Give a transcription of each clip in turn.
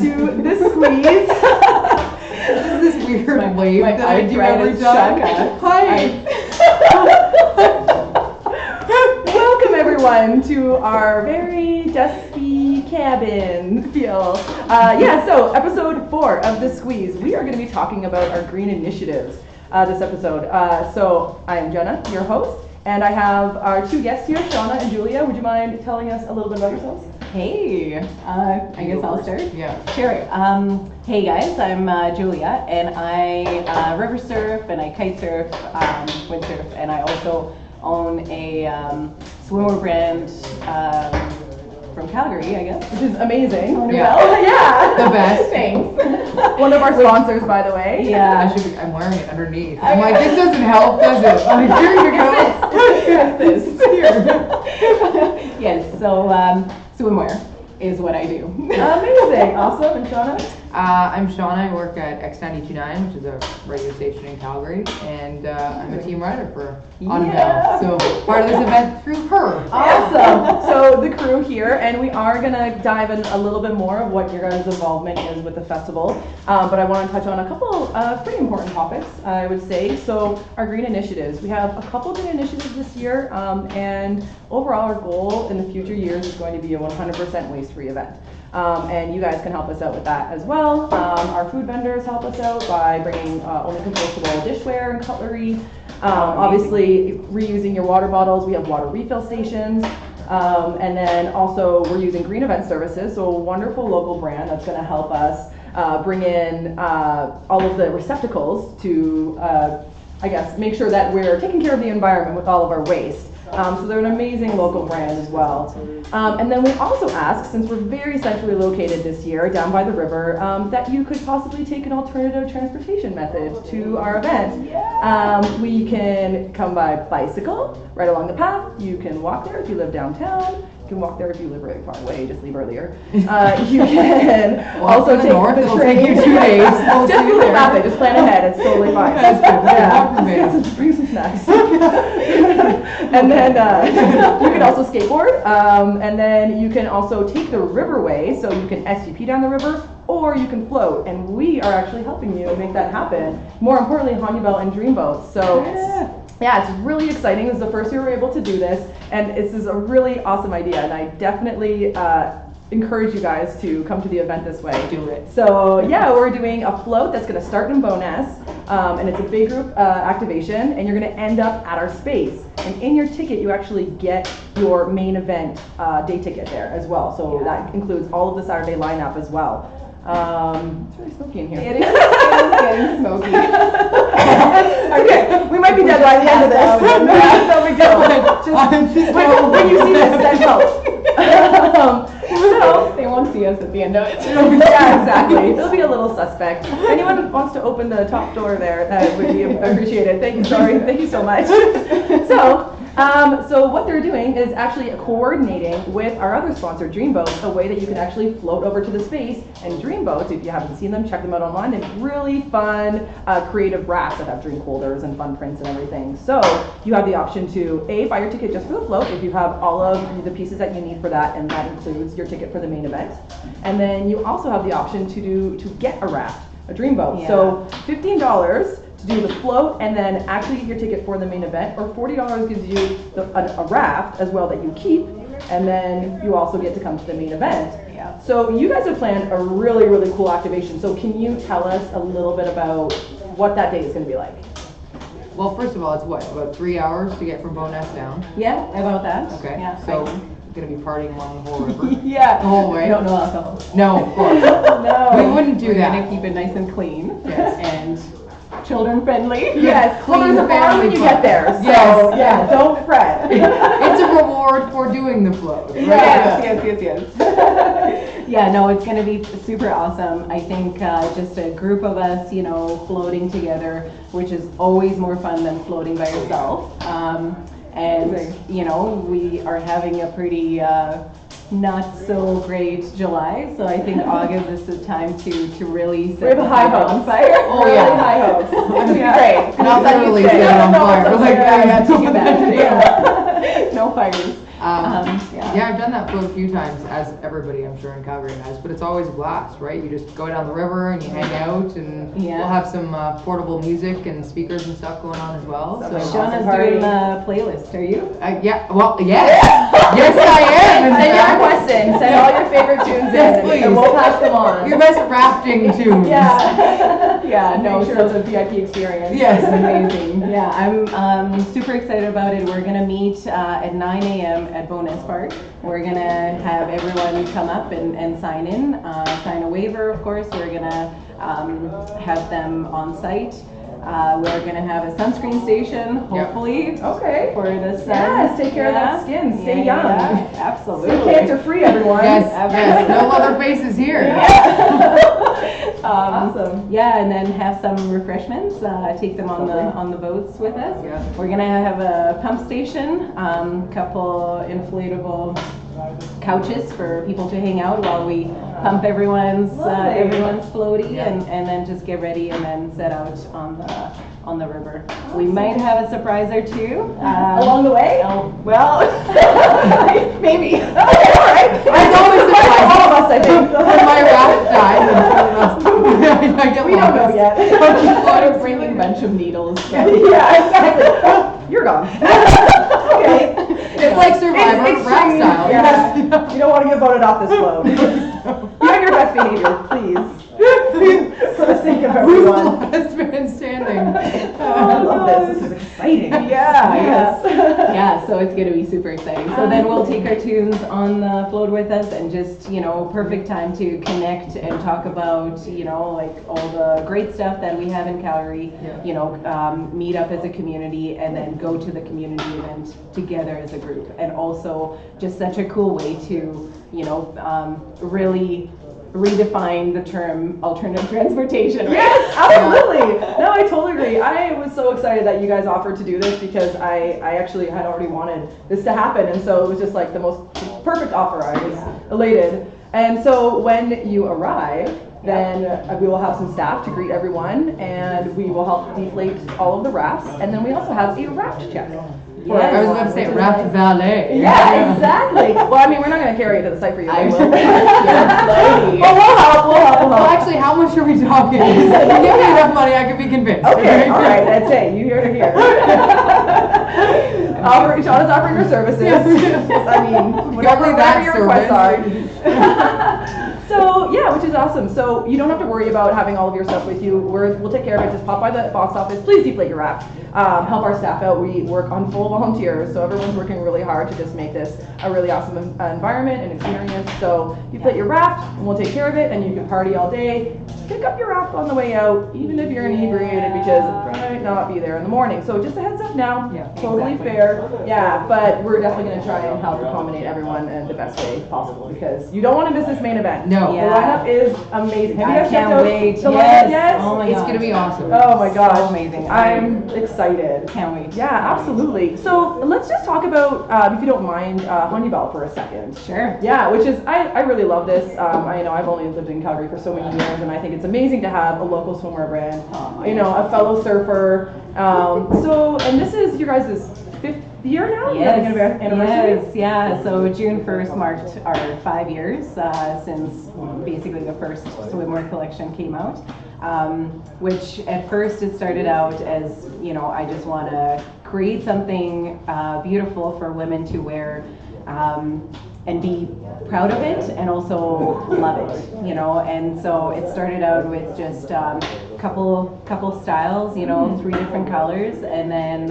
to The Squeeze. This is this weird wave that I do every time. Hi. Welcome everyone to our very dusty cabin feel. So episode 4 of The Squeeze. We are going to be talking about our green initiatives this episode. So I am Jenna, your host. And I have our 2 guests here, Seanna and Julia. Would you mind telling us a little bit about yourselves? Hey, I guess I'll start. Yeah. Sure. Hey guys, I'm Julia, and I river surf and I kite surf, windsurf, and I also own a swimwear brand from Calgary, I guess. Which is amazing. Honubelle. Yeah. The best. Thanks. One of our sponsors, by the way. Yeah. I'm wearing it underneath. I'm like, this doesn't help, does it? I'm like, here you go. This. Yes. So swimwear is what I do. Amazing. Awesome. And Seanna? I'm Seanna. I work at X92.9, which is a radio station in Calgary, and I'm a team rider for Honubelle. Yeah. So part of this event through her. Awesome. So the crew here, and we are gonna dive in a little bit more of what your guys' involvement is with the festival. But I want to touch on a couple of pretty important topics, I would say. So our green initiatives. We have a couple green initiatives this year, and overall our goal in the future years is going to be a 100% waste-free event. And you guys can help us out with that as well. Our food vendors help us out by bringing only compostable dishware and cutlery. Obviously, reusing your water bottles. We have water refill stations. And then also we're using Green Event Services, so a wonderful local brand that's going to help us bring in all of the receptacles to, I guess, make sure that we're taking care of the environment with all of our waste. So they're an amazing local brand as well. And then we also ask, since we're very centrally located this year down by the river, that you could possibly take an alternative transportation method to our event. We can come by bicycle right along the path. You can walk there if you live downtown. You can walk there if you live really far away, just leave earlier. You can also take the train. Take you 2 days. Just Google Map it, just plan ahead, it's totally fine. That's good. Yeah. Bring some snacks. And then you can also skateboard, and then you can also take the riverway, so you can SUP down the river, or you can float, and we are actually helping you make that happen. More importantly, Honubelle and Dreamboat. So yeah, it's really exciting. This is the first year we're able to do this, and this is a really awesome idea, and I definitely encourage you guys to come to the event this way. Do it. So yeah, we're doing a float that's going to start in Bowness, and it's a big group activation, and you're going to end up at our space. And in your ticket, you actually get your main event day ticket there as well. So that includes all of the Saturday lineup as well. It's really smoky in here. It is getting smoky. Okay, we might be dead by the end of this. No big deal. When you see this, that helps. So they won't see us at the end of it. Yeah, exactly. It'll be a little suspect. If anyone wants to open the top door there, that would be appreciated. Thank you, sorry. Thank you so much. So what they're doing is actually coordinating with our other sponsor, Dreamboat, a way that you can actually float over to the space. And Dreamboats, if you haven't seen them, check them out online. They have really fun, creative rafts that have drink holders and fun prints and everything. So you have the option to buy your ticket just for the float if you have all of the pieces that you need for that, and that includes your ticket for the main event. And then you also have the option to get a raft, a Dreamboat. Yeah. So $15 to do the float, and then actually get your ticket for the main event, or $40 gives you a raft as well that you keep, and then you also get to come to the main event. Yeah. So you guys have planned a really, really cool activation. So can you tell us a little bit about what that day is going to be like? Well, first of all, it's what, about 3 hours to get from Bowness down? Yeah, about that. Okay. Yeah. So you're going to be partying along the whole river? Yeah. The whole way? I don't know alcohol. No, of course. No. We wouldn't do We're that. gonna keep it nice and clean. Yes. And children friendly. Yes, well, there's a Clean bar when you family get there, so Yes. yeah, don't fret. It's a reward for doing the float. Right? Yes. Yeah, no, it's gonna be super awesome. I think just a group of us, floating together, which is always more fun than floating by yourself. And we are having a pretty not so great July, so I think August is the time to really set We have high hopes. on fire. Oh, Really yeah. high hopes. It'll be Yeah. great. Not literally set it on fire. Like, Yeah, take it back. Yeah. No fires. Yeah, I've done that float a few times, as everybody I'm sure in Calgary has, but it's always a blast, right? You just go down the river and you hang out, and we'll have some portable music and speakers and stuff going on as well. So Seanna's doing the playlist, are you? Yes, yes I am. Send your requests in, send all your favorite tunes Yes, in, please. and we'll pass them on. Your best rafting tunes. Yeah, no, Make sure it's a VIP experience. Yes. amazing. Yeah, I'm super excited about it. We're gonna meet at 9 a.m. at Bonus Park. We're gonna have everyone come up and sign in, sign a waiver, of course. We're gonna have them on site. We're gonna have a sunscreen station, hopefully. Okay. For the sun. Yes, take care of that skin. Stay young. Yeah, absolutely. Stay cancer free, everyone. Yes, no other faces here. Awesome. Yeah, and then have some refreshments. Take them on the boats with us. Yeah. We're gonna have a pump station, couple inflatable couches for people to hang out while we pump everyone's floaty, and then just get ready and then set out on the river. We might have a surprise or two Along the way? Well, maybe. Okay, all right. It's always a surprise. All of us, I think. When my raft dies, I get We don't know lost. yet. We're bringing a bunch of needles. So. Yeah, exactly. Oh, you're gone. Okay. It's like Survivor, It's raft extreme. style. Yes. You don't want to get voted off this float. Be on your best behavior, please. For the sake of Who's the everyone. last man standing? Oh, I love this. This is exciting. Yes. Yeah, so it's gonna be super exciting. So then we'll take our tunes on the float with us, and just, perfect time to connect and talk about, like all the great stuff that we have in Calgary, meet up as a community, and then go to the community event together as a group. And also just such a cool way to, really redefine the term alternative transportation. Right? Yes, absolutely. No, I totally agree. I was so excited that you guys offered to do this, because I actually had already wanted this to happen, and so it was just like the most perfect offer. I was elated. And so when you arrive, then we will have some staff to greet everyone, and we will help deflate all of the rafts, and then we also have a raft check. Yes. I was about to say raft valet. Yeah, exactly. Well, I mean, we're not going to carry it to the site for you. I will. But we'll help. Well, actually, how much are we talking? If you give me enough money, I can be convinced. Okay, all right, that's it. You hear to hear. Seanna's offering her services. I mean, whatever your requests are. So yeah, which is awesome. So you don't have to worry about having all of your stuff with you. We'll take care of it. Just pop by the box office. Please deflate your raft. Help our staff out. We work on full volunteers, so everyone's working really hard to just make this a really awesome environment and experience. So deflate your raft, and we'll take care of it, and you can party all day. Pick up your raft on the way out, even if you're inebriated, because it might not be there in the morning. So just a heads up now. Yeah, Totally exactly. fair. Yeah, but we're definitely going to try and help accommodate everyone in the best way possible, because you don't want to miss this main event. No. The lineup is amazing. Have you I guys checked can't out wait. the Yes. lineup yet? Oh my It's God. going to be awesome. Oh my gosh. So amazing. I'm excited. Can't wait. Yeah, absolutely. So let's just talk about, if you don't mind, Honubelle for a second. Sure. Yeah, which is, I really love this. I know I've only lived in Calgary for so many years, and I think it's amazing to have a local swimwear brand, a fellow surfer. And this is your guys' 5th year now? Yes. Anniversary? Yes, yeah. So June 1st marked our 5 years since basically the first swimwear collection came out. Which at first it started out as, I just want to create something beautiful for women to wear and be proud of it and also love it, and so it started out with just couple styles, 3 different colors, and then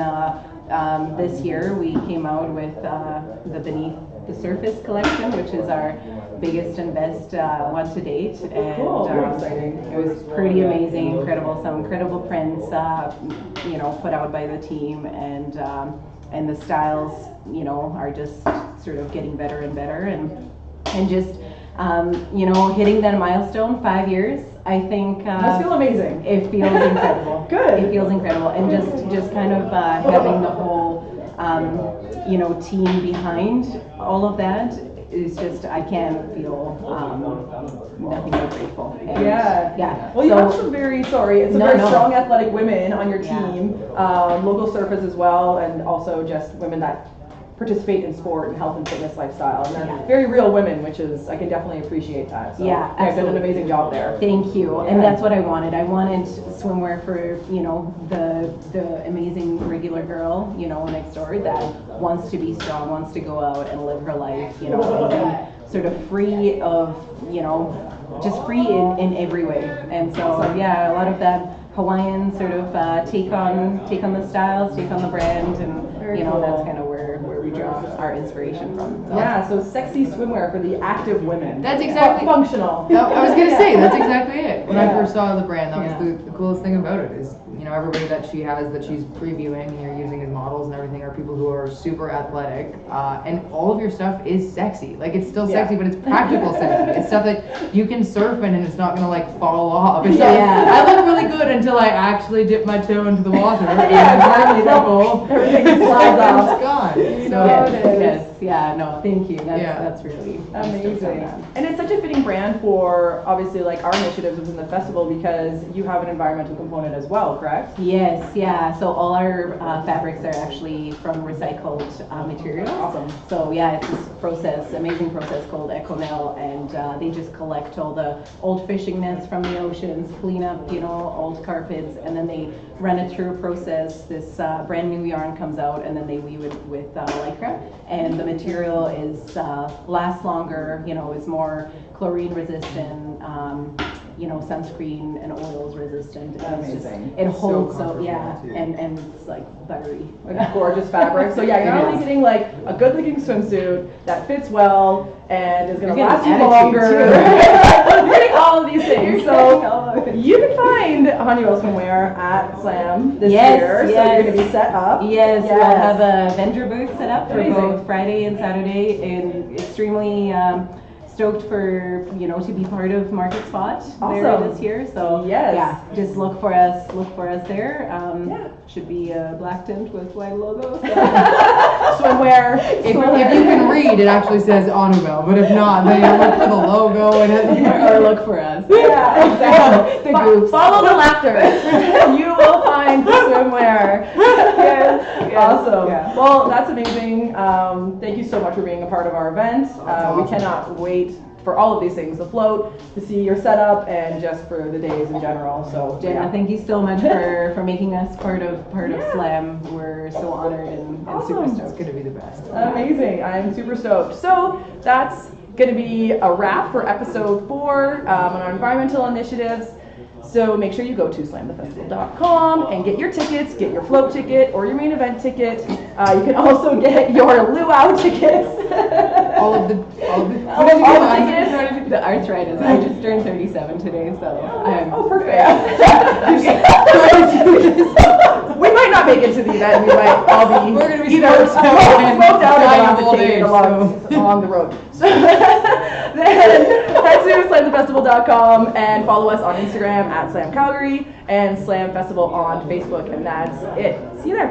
this year we came out with the Beneath the Surface collection, which is our biggest and best one to date, and Cool. Very exciting. it was pretty amazing, incredible, some incredible prints, put out by the team, and the styles, are just sort of getting better and better, and just, hitting that milestone, 5 years, I think. Must feel amazing. It feels incredible. Good. It feels incredible, and just kind of having the whole, team behind all of that is just, I can't feel nothing but grateful. And yeah. Well, you So- have some very No. strong athletic women on your Yeah. team, local surfers as well, and also just women that participate in sport and health and fitness lifestyle. And they're very real women, which is, I can definitely appreciate that. So, yeah, you've done an amazing job there. Thank you. And that's what I wanted. I wanted swimwear for, you know, the amazing regular girl, you know, next door that wants to be strong, wants to go out and live her life, you know, and be sort of free of, you know, just free in every way. And so, yeah, a lot of that Hawaiian sort of take on the styles, take on the brand, and Very you know, cool. that's kind of where we draw our inspiration from. So. Yeah, so sexy swimwear for the active women. That's exactly functional. I was gonna say that's exactly it. When I first saw the brand, that Yeah. was the coolest thing about it is, you know, everybody that she has that she's previewing and you're using as models and everything are people who are super athletic, and all of your stuff is sexy. Like it's still sexy, but it's practical sexy. It's stuff that you can surf in and it's not gonna like fall off. It's I look really good until I actually dip my toe into the water. Everything slides off. It's gone. So no, thank you. That's really amazing. And it's such a fitting brand for obviously like our initiatives within the festival because you have an environmental component as well, correct? Yes, yeah. So all our fabrics are actually from recycled materials. Awesome. So yeah, it's this process, amazing process called EcoMill, and they just collect all the old fishing nets from the oceans, clean up, you know, old carpets, and then they run it through a process. This brand new yarn comes out, and then they weave it with lycra, and the material is lasts longer. You know, is more chlorine resistant. You know, sunscreen and oils resistant. And Amazing. It holds so and it's like buttery. Like gorgeous fabric. So yeah, you're not only getting like a good looking swimsuit that fits well and is gonna last you longer. You're getting all of these things. So you can find Honubelle Swimwear at Slam this year. So you're gonna be set up. Yes, we'll have a vendor booth set up for Amazing. both Friday and Saturday, and extremely stoked for, you know, to be part of Market Spot there this year. So just look for us there. Should be a black tent with white logo. So. Swimwear. If you can read, it actually says Honubelle, but if not, then you look for the logo or look for us. Yeah, exactly. The groups. Follow the laughter. You will find the swimwear. Yes. Awesome. Yeah. Well, that's amazing. Thank you so much for being a part of our event. We cannot wait for all of these things, the float, to see your setup, and just for the days in general. So Jenna, thank you so much for making us part of Slam. We're so honored and super stoked. It's gonna be the best. Amazing. I'm super stoked. So that's going to be a wrap for episode 4 on our environmental initiatives. So make sure you go to slamthefestival.com and get your tickets, get your float ticket or your main event ticket. You can also get your luau tickets. all of the tickets. The arthritis. I just turned 37 today, so I'm perfect. We might not make it to the event. We might all be We're gonna be either smoked out or all along the road. So then head to slamthefestival.com and follow us on Instagram at Slam Calgary and Slam Festival on Facebook, and that's it. See you there.